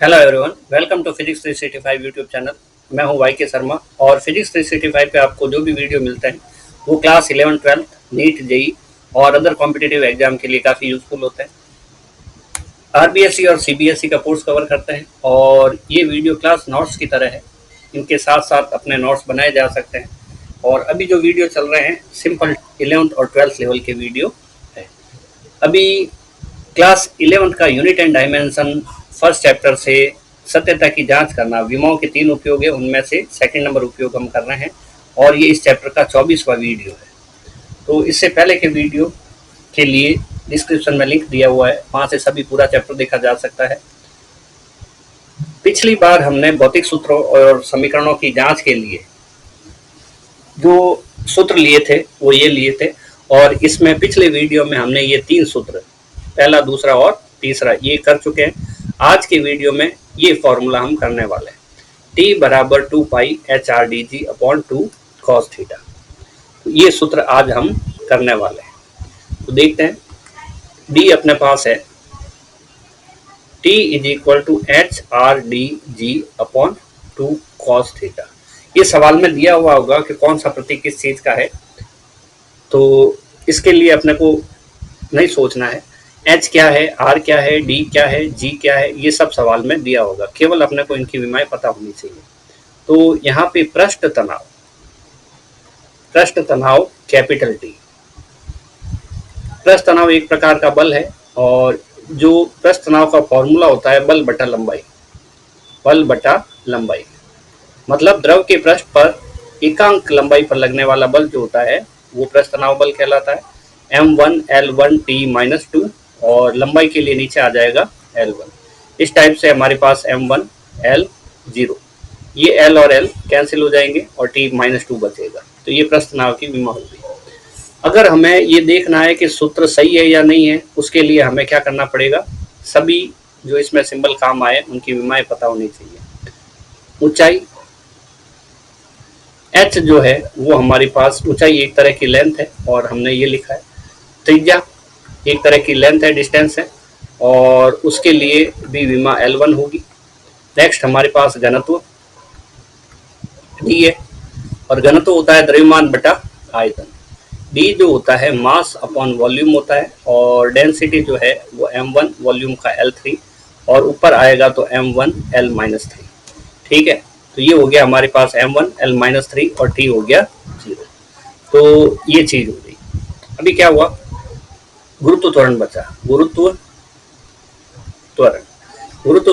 Hello everyone, welcome to physics 365 YouTube channel. मैं हूं Y के शर्मा और फिजिक्स 365 पे आपको जो भी वीडियो मिलते हैं वो क्लास 11 12 नीट जेई और अदर कॉम्पिटिटिव एग्जाम के लिए काफ़ी यूजफुल होते हैं। आरबीएसई और सीबीएसई का कोर्स कवर करते हैं और ये वीडियो क्लास नोट्स की तरह है। इनके साथ साथ अपने नोट्स बनाए जा सकते हैं। और अभी जो वीडियो चल रहे हैं सिंपल 11th और 12th लेवल के वीडियो है। अभी क्लास 11th का unit and dimension first chapter से सत्यता की जांच करना, विमाओं के 3 उपयोग है, उनमें से सेकंड नंबर उपयोग हम कर रहे हैं और ये इस चैप्टर का 24वां वीडियो है। तो इससे पहले के वीडियो के लिए डिस्क्रिप्शन में लिंक दिया हुआ है, वहाँ से सभी पूरा चैप्टर देखा जा सकता है। पिछली बार हमने भौतिक सूत्रों और समीकरणों की जांच के लिए जो सूत्र लिए थे वो ये लिए थे और इसमें पिछले वीडियो में हमने ये 3 सूत्र, पहला, दूसरा और तीसरा, ये कर चुके हैं। आज के वीडियो में ये फॉर्मूला हम करने वाले हैं, t बराबर 2 pi H R D G upon 2 cos theta. तो ये सूत्र आज हम करने वाले हैं। तो देखते हैं, d अपने पास है t is equal to H R D G upon 2 cos theta. ये सवाल में दिया हुआ होगा कि कौन सा प्रतीक किस चीज का है, तो इसके लिए अपने को नहीं सोचना है एच क्या है, आर क्या है, डी क्या है, जी क्या है, ये सब सवाल में दिया होगा। केवल अपने को इनकी विमाएं पता होनी चाहिए। तो यहाँ पे पृष्ठ तनाव कैपिटल टी। पृष्ठ तनाव एक प्रकार का बल है और जो पृष्ठ तनाव का फॉर्मूला होता है बल बटा लंबाई। मतलब द्रव के पृष्ठ पर एकांक लंबाई पर लगने वाला बल जो होता है वो पृष्ठ तनाव बल कहलाता है। m1 l1 t-2 और लंबाई के लिए नीचे आ जाएगा l1। इस टाइप से हमारे पास m1 l0, ये l और l कैंसिल हो जाएंगे और t-2 बचेगा। तो ये पृष्ठ तनाव की विमा होगी। अगर हमें ये देखना है कि सूत्र सही है या नहीं है, उसके लिए हमें क्या करना पड़ेगा, सभी जो इसमें सिंबल काम आए उनकी विमाएं पता होनी चाहिए। ऊंचाई h जो है वो हमारे पास, ऊंचाई एक तरह की लेंथ है और हमने ये लिखा है। त्रिज्या एक तरह की लेंथ है, डिस्टेंस है, और उसके लिए भी विमा L1 होगी। नेक्स्ट हमारे पास घनत्व D है और घनत्व होता है द्रव्यमान बटा आयतन। D जो होता है मास अपॉन वॉल्यूम होता है और डेंसिटी जो है वो m1 वॉल्यूम का L3 और ऊपर आएगा तो m1 L-3। ठीक है, तो ये हो गया हमारे पास m1 L-3 और T हो गया 0। तो ये चीज हो गई। अभी क्या हुआ, गुरुत्व त्वरण बचा। गुरुत्व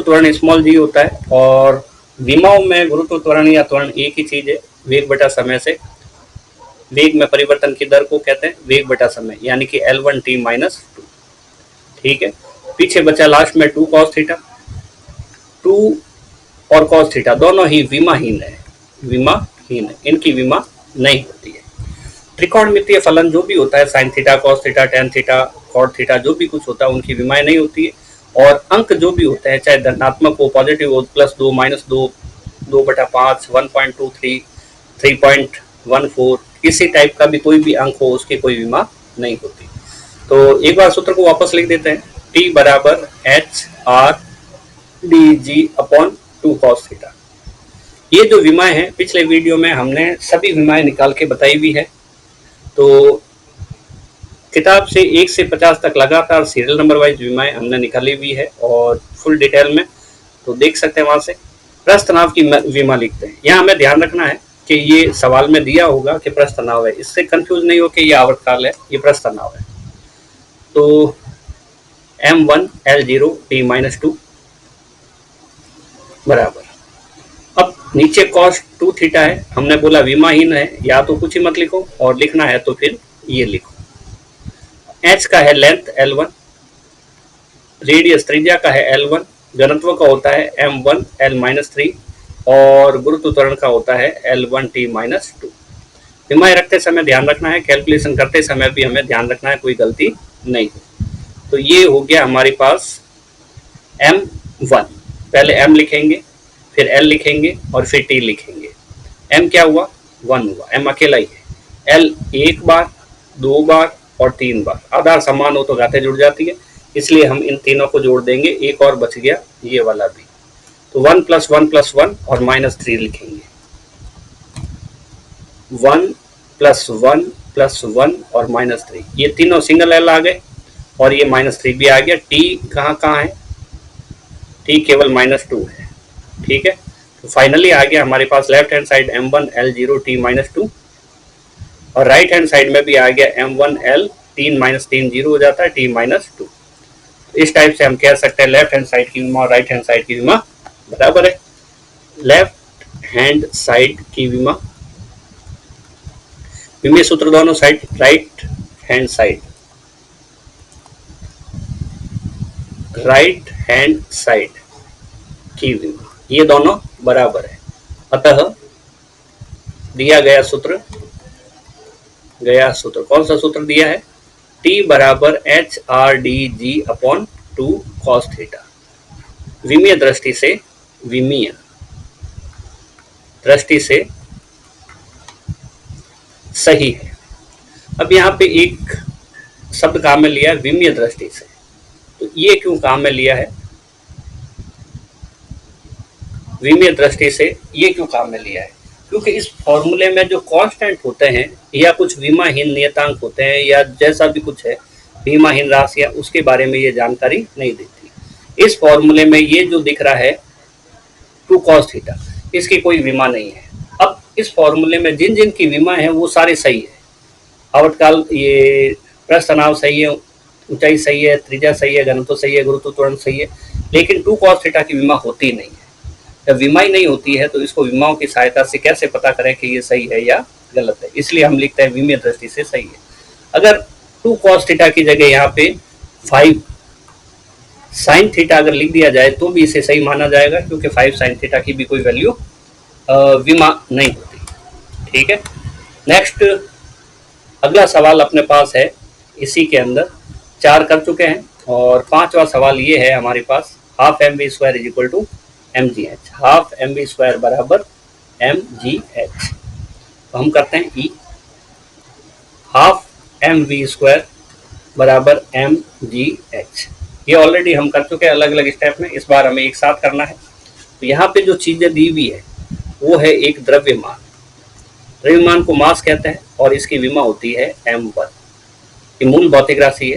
त्वरण स्मॉल जी होता है और विमाओं में गुरुत्व त्वरण या त्वरण एक ही चीज है, वेग बटा समय से। वेग में परिवर्तन की दर को कहते हैं वेग बटा समय, यानी कि L1 t-2। ठीक है, पीछे बचा लास्ट में 2 cos थीटा। 2 और cos थीटा दोनों ही विमाहीन है, इनकी विमा नहीं होती है। त्रिकोणमितीय फलन जो भी होता है, sine theta, cos theta, tan theta, cot theta, जो भी कुछ होता है उनकी विमाएं नहीं होती है। और अंक जो भी होते हैं, चाहे धनात्मक हो, पॉजिटिव हो, +2, -2, 2/5, 1.23, 3.14, इसी टाइप का भी कोई भी अंक हो उसकी कोई विमा नहीं होती। तो एक बार सूत्र को वापस लिख देते हैं, t बराबर H R D G upon 2 cos theta. ये जो विमाएं हैं पिछले वीडियो में हमने सभी विमाएं निकाल के बताई हुई है। तो किताब से 1 से 50 तक लगातार सीरियल नंबर वाइज विमाएं हमने निकाली हुई है और फुल डिटेल में, तो देख सकते हैं वहां से। पृष्ठ तनाव की विमा लिखते हैं। यहाँ हमें ध्यान रखना है कि ये सवाल में दिया होगा कि पृष्ठ तनाव है, इससे कंफ्यूज नहीं हो कि ये आवर्तकाल है, ये पृष्ठ तनाव है। तो m1 L0 t-2 बराबर, अब नीचे cos 2 थीटा है, हमने बोला विमाहीन है, या तो कुछ ही मत लिखो और लिखना है तो फिर ये लिखो। h का है लेंथ L1, रेडियस त्रिज्या का है L1, घनत्व का होता है m1 L-3 और गुरुत्व त्वरण का होता है L1 t-2। विमाएं रखते समय ध्यान रखना है, कैलकुलेशन करते समय भी हमें ध्यान रखना है, कोई गलती नहीं हो। तो ये हो गया हमारे पास m1, पहले m लिखेंगे, फिर L लिखेंगे और फिर T लिखेंगे। m क्या हुआ, 1 हुआ, m अकेला ही है। L एक बार, 2 बार और 3 बार, आधार समान हो तो घातें जुड़ जाती है, इसलिए हम इन तीनों को जोड़ देंगे, एक और बच गया ये वाला भी। तो 1 + 1 + 1 और -3 लिखेंगे। 1 + 1 + 1 और -3, ये तीनों सिंगल एल आ गए और ये -3 भी आ गया। टी कहाँ कहाँ है, टी केवल -2 है। ठीक है, तो फाइनली आ गया हमारे पास left hand side m1 L0 t -2 और राइट हैंड साइड में भी आ गया m1 L 3 -3 0 हो जाता है t -2। इस टाइप से हम कह सकते हैं लेफ्ट हैंड साइड की विमा और राइट हैंड साइड की विमा बराबर है। लेफ्ट हैंड साइड की विमा, विमीय सूत्र दोनों side, right hand side, right hand side की विमा, ये दोनों बराबर है। अतः दिया गया सूत्र कौन सा सूत्र दिया है, T बराबर HRDG/2 cos थीटा। विमीय दृष्टि से सही है। अब यहाँ पे एक शब्द काम में लिया है विमीय दृष्टि से, तो ये क्यों काम में लिया है, विमीय दृष्टि से ये क्यों काम में लिया है, क्योंकि इस फॉर्मूले में जो कांस्टेंट होते हैं या कुछ विमाहीन नियतांक होते हैं या जैसा भी कुछ है विमाहीन राशियां, उसके बारे में ये जानकारी नहीं देती। इस फॉर्मूले में ये जो दिख रहा है 2 cos थीटा, इसकी कोई विमा नहीं है। अब इस फॉर्मूले में जिन जिन की विमा है वो सारे सही है, आवतकाल ये पृष्ठ तनाव सही है, ऊंचाई सही है, त्रिज्या सही है, घनत्व सही है, गुरुत्व त्वरण सही है, लेकिन 2 cos थीटा की विमा होती नहीं है। जब विमा ही नहीं होती है तो इसको विमाओं की सहायता से कैसे पता करें कि ये सही है या गलत है, इसलिए हम लिखते हैं विमीय दृष्टि से सही है। अगर 2 cos थीटा की जगह यहाँ पे 5 sin थीटा अगर लिख दिया जाए तो भी इसे सही माना जाएगा, क्योंकि 5 sin थीटा की भी कोई वैल्यू विमा नहीं होती। ठीक है, नेक्स्ट अगला सवाल अपने पास है, इसी के अंदर 4 कर चुके हैं और 5वां सवाल ये है हमारे पास, half mv square is equal to mgh, half mv square बराबर mgh। तो हम करते हैं ई, हाफ mv स्क्वायर बराबर mgh। ये ऑलरेडी हम कर चुके हैं अलग अलग स्टेप में, इस बार हमें एक साथ करना है। तो यहाँ पे जो चीजें दी हुई है वो है एक द्रव्यमान, द्रव्यमान को मास कहते हैं और इसकी विमा होती है m1, ये मूल भौतिक राशि है।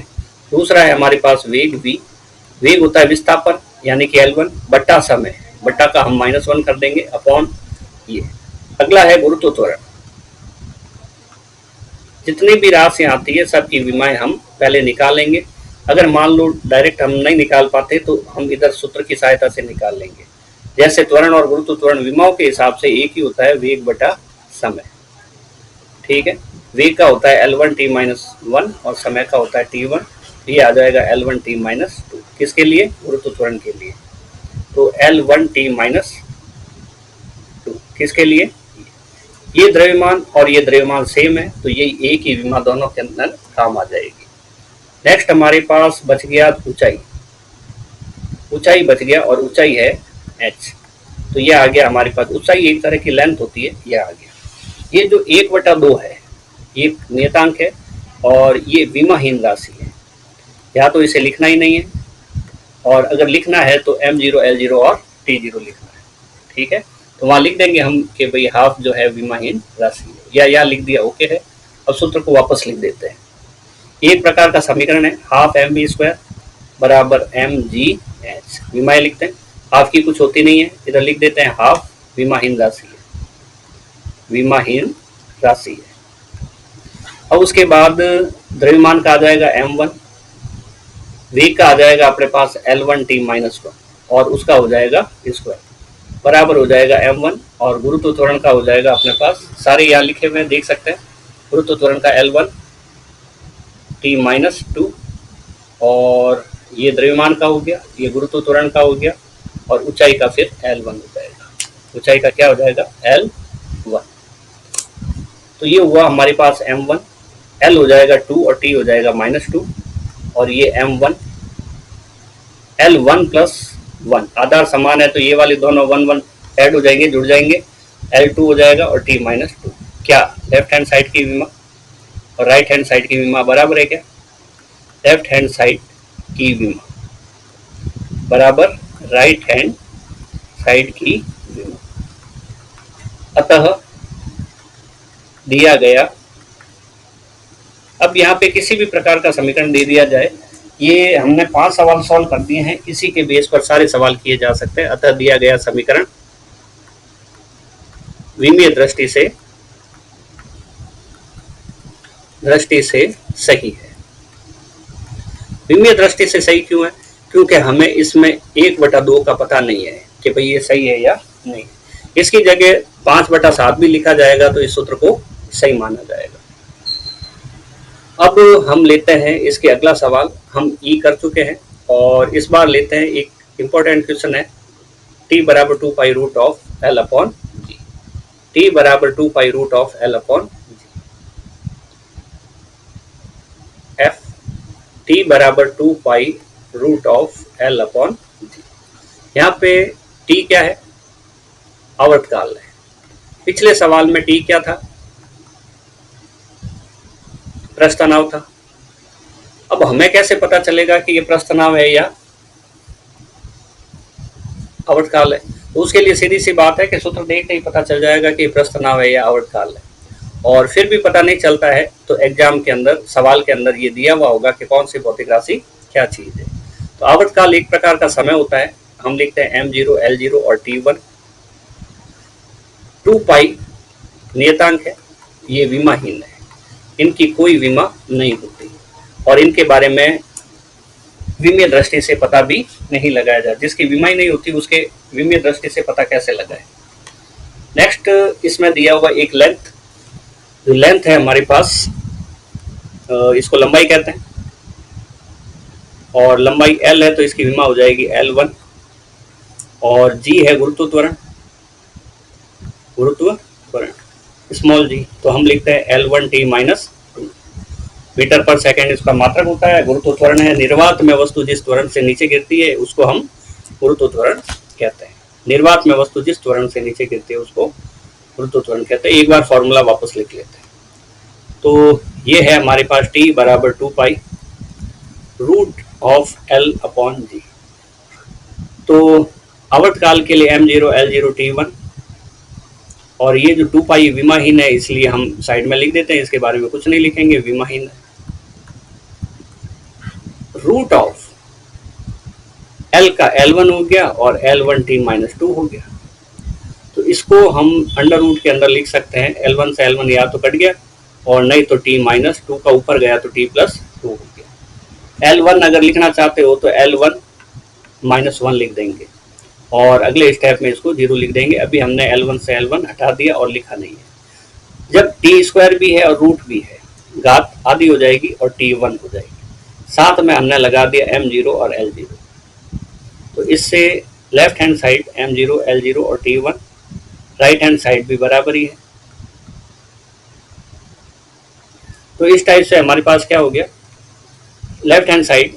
दूसरा है हमारे पास वेग v, वेग होता है विस्थापन यानी कि L1 बट्टा समय, बट्टा का हम -1 कर देंगे अपॉन ये। अगला है गुरुत्व त्वरण, जितनी भी राशियां आती है सबकी विमाएं हम पहले निकालेंगे। अगर मान लो डायरेक्ट हम नहीं निकाल पाते तो हम इधर सूत्र की सहायता से निकाल लेंगे। जैसे त्वरण और गुरुत्व त्वरण विमाओं के हिसाब से एक ही होता है, वेग बटा समय। ठीक है, वेग का होता है L1 t -1 और समय का होता है t1, ये आ जाएगा L1 t -2, किसके लिए, गुरुत्व त्वरण के लिए। तो L1 t -2 किसके लिए, ये द्रव्यमान और ये द्रव्यमान सेम है, तो ये एक ही विमा दोनों के अंदर काम आ जाएगी। नेक्स्ट हमारे पास बच गया ऊंचाई, ऊंचाई बच गया और ऊंचाई है h, तो ये आ गया हमारे पास, ऊंचाई एक तरह की लेंथ होती है, ये आ गया। ये जो 1/2 है ये नियतांक है और ये विमाहीन राशि है, या तो इसे लिखना ही नहीं है और अगर लिखना है तो m0 L0 और t0 लिखना है। ठीक है, तो वहाँ लिख देंगे हम कि भाई हाफ जो है विमाहीन राशि है, या लिख दिया ओके है। अब सूत्र को वापस लिख देते हैं, एक प्रकार का समीकरण है हाफ mv स्क्वायर बराबर mgh, विमाएं लिखते हैं, हाफ की कुछ होती नहीं है, इधर लिख देते हैं हाफ विमाहीन राशि है, विमाहीन राशि है। अब उसके बाद द्रव्यमान का आ जाएगा m1, वेग का आ जाएगा अपने पास L1 t -1 और उसका हो जाएगा स्क्वायर, बराबर हो जाएगा m1 और गुरुत्व त्वरण का हो जाएगा अपने पास, सारे यहाँ लिखे हुए देख सकते हैं, गुरुत्व त्वरण का L1 t -2 और ये द्रव्यमान का हो गया, ये गुरुत्व त्वरण का हो गया और ऊंचाई का फिर L1 हो जाएगा, ऊंचाई का क्या हो जाएगा L1। तो ये हुआ हमारे पास m1, L हो जाएगा 2 और t हो जाएगा -2 और ये m1 L1 + 1, आधार समान है तो ये वाले दोनों 1 1 ऐड हो जाएंगे, जुड़ जाएंगे, L2 हो जाएगा और t -2। क्या लेफ्ट हैंड साइड की विमा और राइट हैंड साइड की विमा बराबर है क्या, लेफ्ट हैंड साइड की विमा बराबर राइट हैंड साइड की विमा। अतः दिया गया, अब यहाँ पे किसी भी प्रकार का समीकरण दे दिया जाए, ये हमने 5 सवाल सॉल्व कर दिए हैं, इसी के बेस पर सारे सवाल किए जा सकते हैं। अतः दिया गया समीकरण विमीय दृष्टि से सही है। विमीय दृष्टि से सही क्यों है? क्योंकि हमें इसमें 1/2 का पता नहीं है कि भाई ये सही है या नहीं। इसकी जगह 5/7 भी लिखा जाएगा तो इस सूत्र को सही माना जाएगा। अब हम लेते हैं इसके अगला सवाल, हम ई कर चुके हैं और इस बार लेते हैं एक इंपॉर्टेंट क्वेश्चन है, t बराबर 2 pi root of l upon G. t बराबर 2 pi root of l upon G. f t बराबर 2 pi root of l upon G. यहाँ पे t क्या है? आवर्तकाल है। पिछले सवाल में t क्या था? प्रस्थानाव था। अब हमें कैसे पता चलेगा कि ये प्रस्थानाव है या आवर्तकाल है? तो उसके लिए सीधी सी बात है कि सूत्र देखते ही पता चल जाएगा कि प्रस्थानाव है या आवर्तकाल है। और फिर भी पता नहीं चलता है तो एग्जाम के अंदर, सवाल के अंदर ये दिया हुआ होगा कि कौन सी भौतिक राशि क्या चीज है। तो आवर्तकाल एक प्रकार का समय होता है, हम लिखते हैं m0, l0 और t1। 2 पाई नियतांक है, ये विमाहीन है, इनकी कोई विमा नहीं होती और इनके बारे में विमीय दृष्टि से पता भी नहीं लगाया जाए। जिसकी विमा ही नहीं होती उसके विमीय दृष्टि से पता कैसे लगाए। नेक्स्ट इसमें दिया हुआ एक लेंथ, जो लेंथ है हमारे पास, इसको लंबाई कहते हैं और लंबाई l है तो इसकी विमा हो जाएगी l1 और g है गुरुत्व त्वरण स्मॉल g, तो हम लिखते हैं l1t माइनस 2 मीटर पर सेकेंड इसका मात्रक होता है। गुरुत्व त्वरण है, निर्वात में वस्तु जिस त्वरण से नीचे गिरती है उसको हम गुरुत्व त्वरण कहते हैं। निर्वात में वस्तु जिस त्वरण से नीचे गिरती है उसको गुरुत्व त्वरण कहते हैं। एक बार फॉर्मूला वापस लिख लेते हैं। तो ये है हमारे पास t बराबर 2 pi root of l upon g. तो आवर्तकाल के लिए m0, l0, t1 और ये जो 2 पाई विमाहीन है इसलिए हम साइड में लिख देते हैं, इसके बारे में कुछ नहीं लिखेंगे, विमाहीन है। रूट ऑफ l का l1 हो गया और l1t माइनस 2 हो गया, तो इसको हम अंडर रूट के अंदर लिख सकते हैं। l1 से l1 या तो कट गया और नहीं तो t माइनस 2 का ऊपर गया तो t प्लस 2 हो गया। l1 अगर लिखना चाहते हो तो l1 माइनस 1 लिख देंगे और अगले स्टेप में इसको 0 लिख देंगे। अभी हमने l1 से l1 हटा दिया और लिखा नहीं है। जब t स्क्वायर भी है और रूट भी है, घात आधी हो जाएगी और t1 हो जाएगी। साथ में हमने लगा दिया m0 और l0, तो इससे left hand side m0, l0 और t1, राइट हैंड साइड भी बराबर ही है। तो इस टाइप से हमारे पास क्या हो गया, लेफ्ट हैंड साइड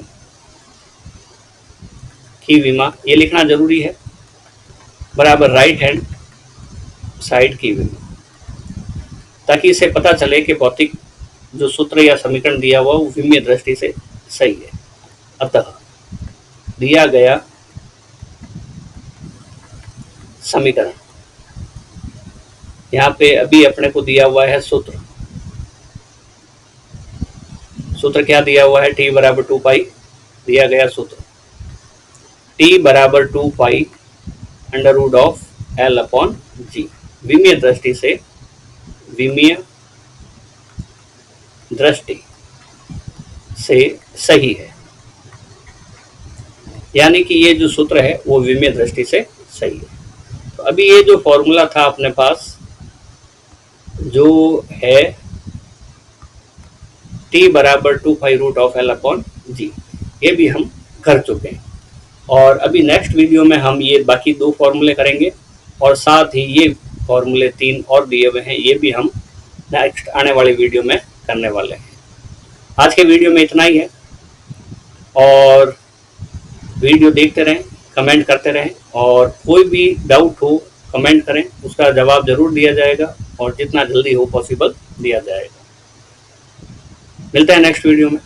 की विमा, ये लिखना जरूरी है, बराबर राइट हैंड साइड की विमा, ताकि इसे पता चले कि भौतिक जो सूत्र या समीकरण दिया हुआ वो विमीय दृष्टि से सही है। अतः दिया गया समीकरण, यहाँ पे अभी अपने को दिया हुआ है सूत्र क्या दिया हुआ है, t बराबर 2 पाई दिया गया सूत्र, t बराबर 2 pi under root of l upon g. विमीय दृष्टि से सही है, यानी कि ये जो सूत्र है वो विमीय दृष्टि से सही है। तो अभी ये जो फॉर्मूला था अपने पास जो है t बराबर 2 pi root of l upon g, ये भी हम कर चुके हैं और अभी नेक्स्ट वीडियो में हम ये बाकी 2 फॉर्मूले करेंगे और साथ ही ये फॉर्मूले 3 और दिए हुए हैं, ये भी हम नेक्स्ट आने वाले वीडियो में करने वाले हैं। आज के वीडियो में इतना ही है और वीडियो देखते रहें, कमेंट करते रहें और कोई भी डाउट हो कमेंट करें, उसका जवाब जरूर दिया जाएगा और जितना जल्दी हो पॉसिबल दिया जाएगा। मिलते हैं नेक्स्ट वीडियो में।